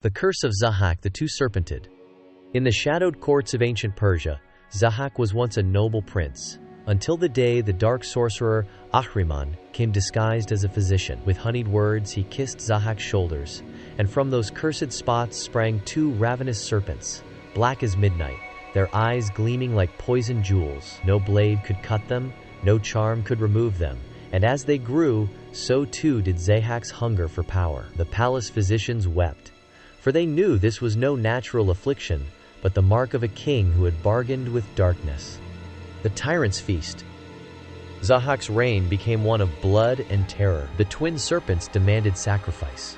The Curse of Zahhak the Two-Serpented. In the shadowed courts of ancient Persia, Zahhak was once a noble prince, until the day the dark sorcerer Ahriman came disguised as a physician. With honeyed words he kissed Zahhak's shoulders, and from those cursed spots sprang two ravenous serpents, black as midnight, their eyes gleaming like poisoned jewels. No blade could cut them, no charm could remove them, and as they grew, so too did Zahhak's hunger for power. The palace physicians wept, for they knew this was no natural affliction, but the mark of a king who had bargained with darkness. The Tyrant's Feast. Zahhak's reign became one of blood and terror. The twin serpents demanded sacrifice.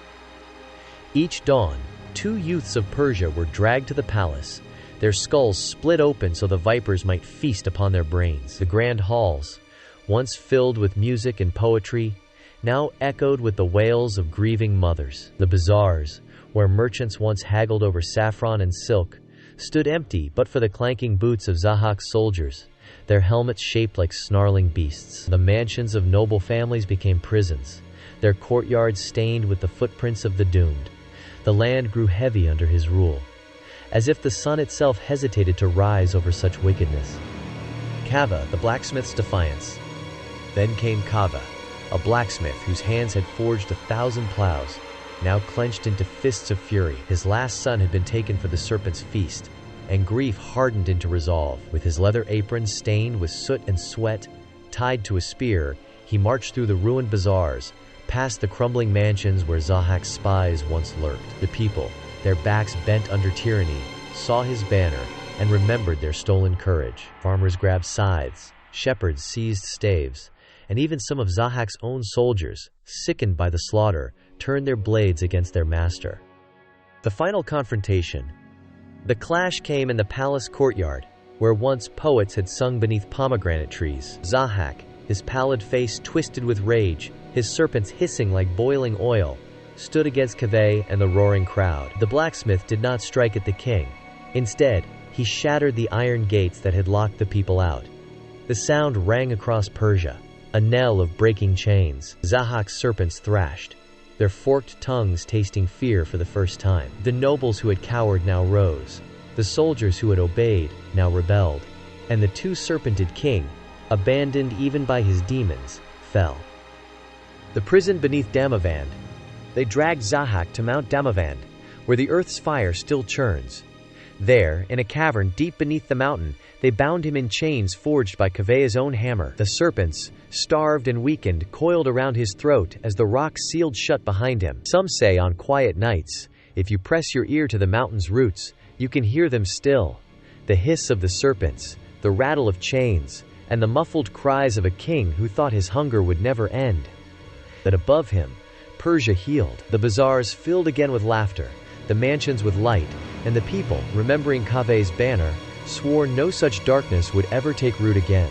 Each dawn, two youths of Persia were dragged to the palace, their skulls split open so the vipers might feast upon their brains. The grand halls, once filled with music and poetry, now echoed with the wails of grieving mothers. The bazaars, where merchants once haggled over saffron and silk, stood empty but for the clanking boots of Zahhak's soldiers, their helmets shaped like snarling beasts. The mansions of noble families became prisons, their courtyards stained with the footprints of the doomed. The land grew heavy under his rule, as if the sun itself hesitated to rise over such wickedness. Kaveh, the blacksmith's defiance. Then came Kaveh, a blacksmith whose hands had forged 1,000 plows, now clenched into fists of fury. His last son had been taken for the serpent's feast, and grief hardened into resolve. With his leather apron stained with soot and sweat, tied to a spear, he marched through the ruined bazaars, past the crumbling mansions where Zahhak's spies once lurked. The people, their backs bent under tyranny, saw his banner and remembered their stolen courage. Farmers grabbed scythes, shepherds seized staves, and even some of Zahhak's own soldiers, sickened by the slaughter, turned their blades against their master. The final confrontation. The clash came in the palace courtyard, where once poets had sung beneath pomegranate trees. Zahhak, his pallid face twisted with rage, his serpents hissing like boiling oil, stood against Kaveh and the roaring crowd. The blacksmith did not strike at the king. Instead, he shattered the iron gates that had locked the people out. The sound rang across Persia, a knell of breaking chains. Zahhak's serpents thrashed, their forked tongues tasting fear for the first time. The nobles who had cowered now rose, the soldiers who had obeyed now rebelled, and the two-serpented king, abandoned even by his demons, fell. The prison beneath Damavand. They dragged Zahhak to Mount Damavand, where the earth's fire still churns. There, in a cavern deep beneath the mountain, they bound him in chains forged by Kaveh's own hammer. The serpents, starved and weakened, coiled around his throat as the rock sealed shut behind him. Some say on quiet nights, if you press your ear to the mountain's roots, you can hear them still. The hiss of the serpents, the rattle of chains, and the muffled cries of a king who thought his hunger would never end. But above him, Persia healed. The bazaars filled again with laughter, the mansions with light, and the people, remembering Kaveh's banner, swore no such darkness would ever take root again.